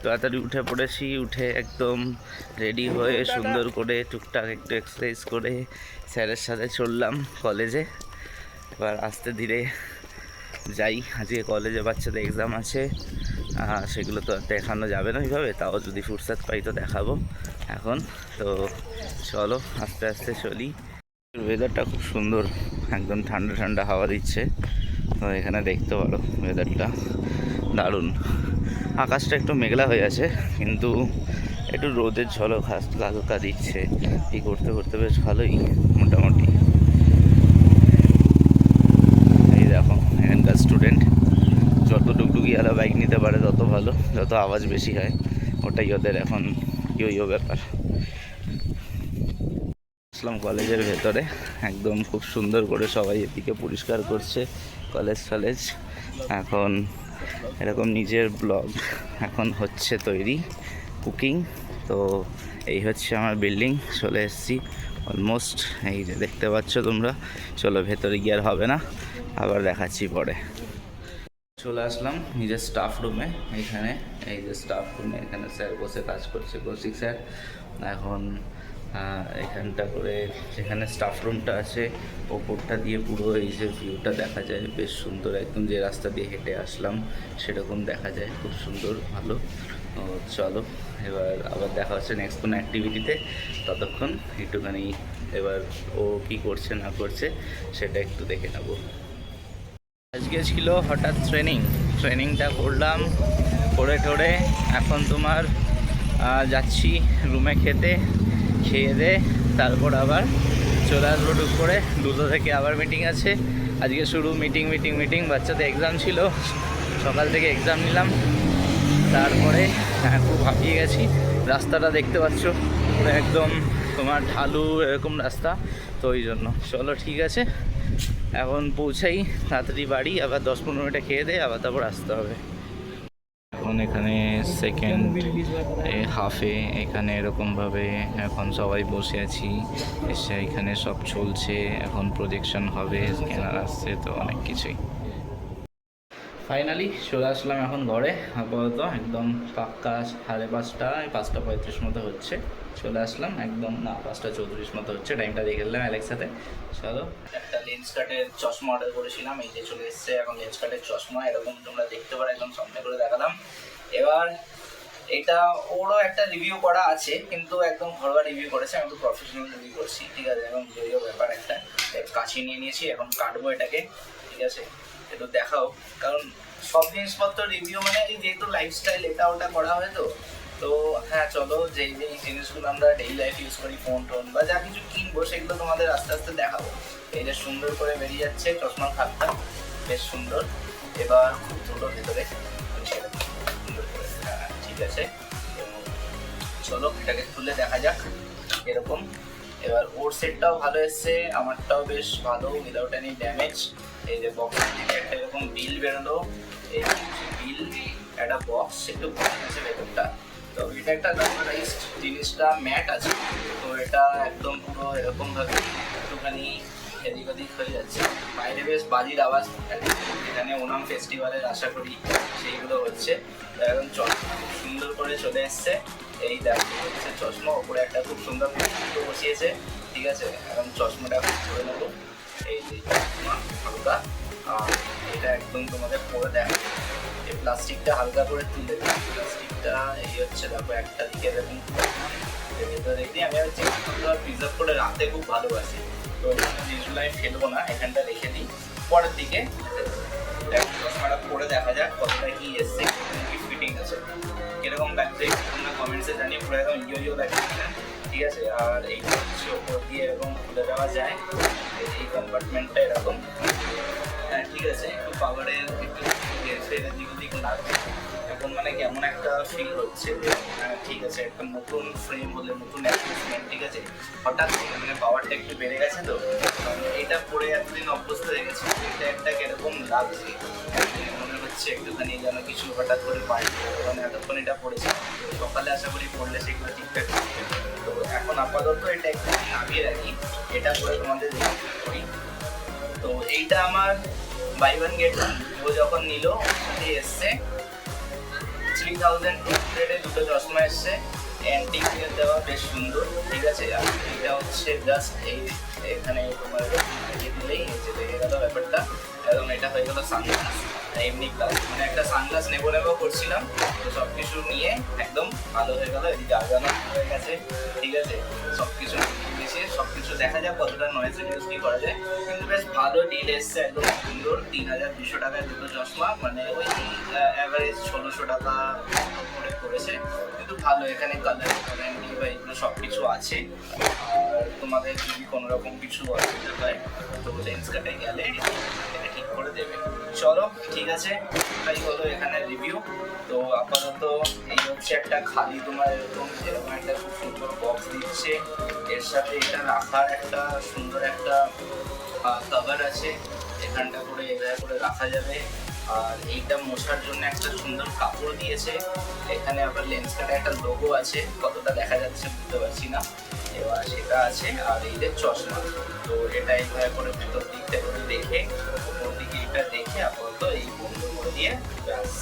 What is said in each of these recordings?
তাড়াতাড়ি উঠে পড়েছি, উঠে একদম রেডি হয়ে সুন্দর করে টুকটাক একটু এক্সারসাইজ করে স্যারের সাথে চললাম কলেজে। এবার আস্তে ধীরে যাই। আজকে কলেজে বাচ্চাদের এক্সাম আছে, সেগুলো তো দেখানো যাবে না ওইভাবে, তাও যদি ফুরসাত পাই তো দেখাবো এখন। তো চলো আস্তে আস্তে চলি। ওয়েদারটা খুব সুন্দর, একদম ঠান্ডা ঠান্ডা হাওয়া দিচ্ছে। তো এখানে দেখতে পারো ওয়েদারটা দারুণ। আকাশটা একটু মেঘলা হয়ে আছে, কিন্তু একটু রোদের ঝলক হালকা হালকা দিচ্ছে। এই করতে করতে বেশ ভালোই মোটামুটি। এই দেখো এখানকার স্টুডেন্ট, যত ডুগডুগি আলা বাইক নিতে পারে তত ভালো, যত আওয়াজ বেশি হয় ওটাই ওদের এখন ইয়ো ব্যাপার। আসলাম কলেজের ভেতরে, একদম খুব সুন্দর করে সবাই এদিকে পরিষ্কার করছে কলেজ। এখন এরকম নিজের ব্লগ এখন হচ্ছে তৈরি, কুকিং। তো এই হচ্ছে আমার বিল্ডিং, চলে এসেছি অলমোস্ট। এই যে দেখতে পাচ্ছ তোমরা। চলো ভেতরে গিয়ে আর হবে না, আবার দেখাচ্ছি পরে। চলে আসলাম নিজের স্টাফ রুমে। এখানে এই যে স্টাফ রুমে, এখানে স্যার বসে কাজ করছে, কৌশিক স্যার। এখন এখানটা করে যেখানে স্টাফ রুমটা আছে, ওপরটা দিয়ে পুরো এই যে ভিউটা দেখা যায়, বেশ সুন্দর। একদম যে রাস্তা দিয়ে হেঁটে আসলাম সেরকম দেখা যায়, খুব সুন্দর, ভালো। তো চলো এবার আবার দেখা হচ্ছে নেক্সট কোনো অ্যাক্টিভিটিতে। ততক্ষণ একটুখানি এবার ও কী করছে না করছে সেটা একটু দেখে নেবো। আজকে ছিল হঠাৎ ট্রেনিংটা করলাম, করে টোরে এখন তোমার যাচ্ছি রুমে খেয়ে দে তারপর আবার চলে আসবো টুক করে। 2টো থেকে আবার মিটিং আছে আজকে, শুরু মিটিং। বাচ্চাদের এক্সাম ছিল, সকাল থেকে এক্সাম নিলাম। তারপরে খুব হাঁপিয়ে গেছি। রাস্তাটা দেখতে পাচ্ছ পুরো একদম তোমার ঢালু এরকম রাস্তা, তো ওই জন্য। চলো ঠিক আছে, এখন পৌঁছাই তাড়াতাড়ি বাড়ি, আবার 10-15 মিনিটে খেয়ে দে আবার তারপর আসতে হবে। এখন এখানে সেকেন্ড হাফে এখানে এরকমভাবে এখন সবাই বসে আছি, এসে এখানে সব চলছে। এখন প্রজেকশন হবে, স্ক্যানার আসছে, তো অনেক কিছুই। ফাইনালি চলে আসলাম এখন ঘরে। আপাতত একদম পাক্কা 5:30 মতো হচ্ছে। চলে আসলাম একদম, না 5:34 মতো হচ্ছে, টাইমটা দেখে নিলাম অ্যালেক্সাতে। চলো, একটা লেন্স কাটের চশমা অর্ডার করেছিলাম, এই যে চলে এসছে এখন লেন্স কাটের চশমা। এরকম তোমরা দেখতে পারো, একদম সামনে করে দেখালাম। এবার এটা ওরও একটা রিভিউ করা আছে, কিন্তু একদম ঘরোয়া রিভিউ করেছে, আমি তো প্রফেশনাল রিভিউ করছি, ঠিক আছে। এবং ভিডিও ব্যাপার একটা কাছে নিয়ে নিয়েছি, এখন কাটবো এটাকে, ঠিক আছে। একটু দেখাও, কারণ সব জিনিসপত্র রিভিউ মানে যেহেতু লাইফস্টাইল এটা ওটা করা হয়, তো হ্যাঁ চলো, যেই জিনিসগুলো আমরা ডেইলি লাইফ ইউজ করি, ফোন বা যা কিছু কিনবো, সেগুলো তোমাদের আস্তে আস্তে দেখাবো। এই যে সুন্দর করে বেরিয়ে যাচ্ছে চশমার খাতটা, বেশ সুন্দর। এবার খুব দ্রুত ভেতরে সুন্দর করে, হ্যাঁ ঠিক আছে। চলো এটাকে খুলে দেখা যাক এরকম। এবার ওর সেটটাও ভালো এসছে, আমারটাও বেশ ভালো, উইদাউট এনি ড্যামেজ। এই যে বক্সের দিকে একটা এরকম বিল বেরোলো, এই বিল একটা বক্স, একটু বক্স আছে ভেতরটা। তো এটা একটা রাবারাইজড, জিনিসটা ম্যাট আছে, তো এটা একদম পুরো এরকমভাবে একটুখানি এদিক ওদিক হয়ে যাচ্ছে। বাইরে বেশ বাজির আওয়াজ, এখানে ওনাম ফেস্টিভ্যালের আশা করি সেইগুলো হচ্ছে। এখন চশমা খুব সুন্দর করে চলে এসছে, এই দেখো হচ্ছে চশমা, ওপরে একটা খুব সুন্দর ফুটো বসিয়েছে, ঠিক আছে। এখন চশমাটা ধরে নেবো, এই যে চশমা হালকা, আর এটা একদম তোমাদের পরে দেখা, এই প্লাস্টিকটা হালকা করে তুলে দিই। প্লাস্টিকটা এই হচ্ছে দেখো, একটা দিকে এরকম ভেতরে দিয়ে আমি হচ্ছে প্রিজার্ভ করে রাখতে খুব ভালোবাসি, তো জিনিসগুলো আমি ফেলবো না, এখানটা রেখে দিই পরের দিকে। চশমাটা পরে দেখা যাক কতটা কি এসছে, কি ফিটিং আছে, কিরকম লাগছে তোমরা কমেন্টসে জানিয়ে। পুরো একদম ইয়ো লাগছে, ঠিক আছে। আর এইটা হচ্ছে ওপর দিয়ে এরকম খুলে দেওয়া যায়, এই কম্পার্টমেন্টটা এরকম, হ্যাঁ ঠিক আছে। একটু পাওয়ারের একটু দিক ওদিক লাগছে এখন, মানে কেমন একটা ফিল হচ্ছে যে ঠিক আছে, একটা নতুন ফ্রেম হলে নতুন অ্যাডজাস্টমেন্ট, ঠিক আছে। হঠাৎ মানে পাওয়ারটা একটু বেড়ে গেছে, তো এটা পরে এতদিন অভ্যস্ত হয়ে গেছে, এটা একটা কিরকম লাগছে, মনে হচ্ছে একটুখানি যেন কিছু হঠাৎ করে পাল্টে, এবং এতক্ষণ এটা পড়েছে, সকালে আশা করি পড়লে সেগুলো ঠিকঠাক থাকবে। তো এখন আপাতত এটা একটু নামিয়ে রাখি, এটা করে তোমাদের করি। তো এইটা আমার বাই ওয়ান গেট ওয়ান, ও যখন নিল সাথে এসছে 3200 দুটো চশমা এসছে, অ্যান্টিক দিয়ে দেওয়া, বেশ সুন্দর, ঠিক আছে। আর এটা হচ্ছে জাস্ট এখানে তোমার দিলেই এই যে দেখে গেল ব্যাপারটা, এবং এটা হয়ে গেল সানগ্লাস। এমনি মানে একটা সানগ্লাস নেবো করছিলাম, তো সব কিছু নিয়ে একদম ভালো হয়ে গেল। এদিকে আগানো হয়ে গেছে, ঠিক আছে। সব কিছু মিশিয়ে সব কিছু দেখা যাক কতটা নয়েজ রিডিউস কি করা যায়, কিন্তু বেশ ভালো ডিল এসছে, একদম সুন্দর। 3200 টাকায় দুটো চশমা, মানে ওই অ্যাভারেজ 1600 টাকা করে পড়েছে, কিন্তু ভালো। এখানে কালার ওয়ারেন্টি বা এগুলো সব কিছু আছে। আর তোমাদের যদি কোনো রকম কিছু অসুবিধা হয় তো লেন্স কাটে গেলে এটা ঠিক করে দেবে। চলো ঠিক আছে, এটাই হলো এখানে রিভিউ। তো আপাতত এই হচ্ছে একটা খালি তোমার এরকম একটা খুব সুন্দর বক্স দিচ্ছে, এর সাথে এটা রাখার একটা সুন্দর একটা কভার আছে, এখানটা করে এভাবে করে রাখা যাবে। আর এইটা মোছার জন্য একটা সুন্দর কাপড় দিয়েছে, এখানে আবার লেন্স কার্ডে একটা লোগো আছে, কতটা দেখা যাচ্ছে বুঝতে পারছি না, এবার সেটা আছে। আর এই যে চশমা, তো এটা এইভাবে করে ভেতর দিকটা করে দেখে উপর দিকে এটা দেখে আপাতত এই বন্ধ করে দিয়ে ব্যাস,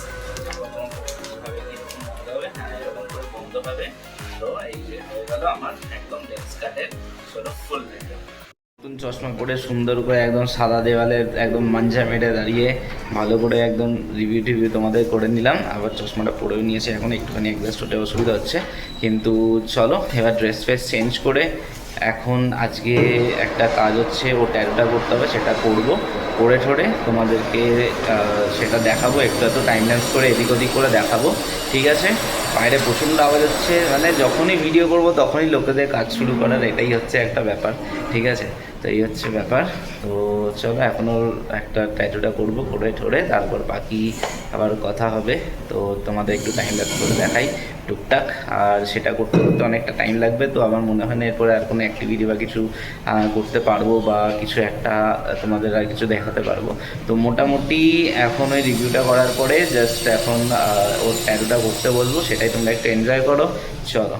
হ্যাঁ এরকম করে বন্ধ হবে। তো এই যে হয়ে গেল আমার একদম লেন্স কার্ডের চলো ফুল ভিডিও। নতুন চশমা পরে সুন্দর করে একদম সাদা দেওয়ালে একদম মাঞ্জা মেরে দাঁড়িয়ে ভালো করে একদম রিভিউ টিভিউ তোমাদের করে নিলাম। আবার চশমাটা পরেও নিয়েছে, এখন একটুখানি অ্যাডজাস্ট হতে অসুবিধা হচ্ছে, কিন্তু চলো এবার ড্রেস ফ্রেস চেঞ্জ করে এখন আজকে একটা কাজ হচ্ছে, ও ট্যাটুটা করতে হবে, সেটা করবো, করে ঠোরে তোমাদেরকে সেটা দেখাবো, একটু এত টাইম ল্যান্স করে এদিক ওদিক করে দেখাবো, ঠিক আছে। বাইরে প্রচণ্ড আওয়াজ হচ্ছে, মানে যখনই ভিডিও করব তখনই লোকেদের কাজ শুরু করার, এটাই হচ্ছে একটা ব্যাপার, ঠিক আছে। তো এই হচ্ছে ব্যাপার। তো চলো এখনও একটা ট্যাটুটা করবো, করে ঠোরে তারপর বাকি আবার কথা হবে। তো তোমাদের একটু টাইম লাগবে করে দেখাই টুকটাক, আর সেটা করতে করতে অনেকটা টাইম লাগবে। তো আমার মনে হয় না এরপরে আর কোনো অ্যাক্টিভিটি বা কিছু করতে পারবো, বা কিছু একটা তোমাদের আর কিছু দেখাতে পারবো। তো মোটামুটি এখন ওই রিভিউটা করার পরে জাস্ট এখন ওর ট্যাটুটা করতে বলবো, সেটাই তোমরা একটু এনজয় করো, চলো।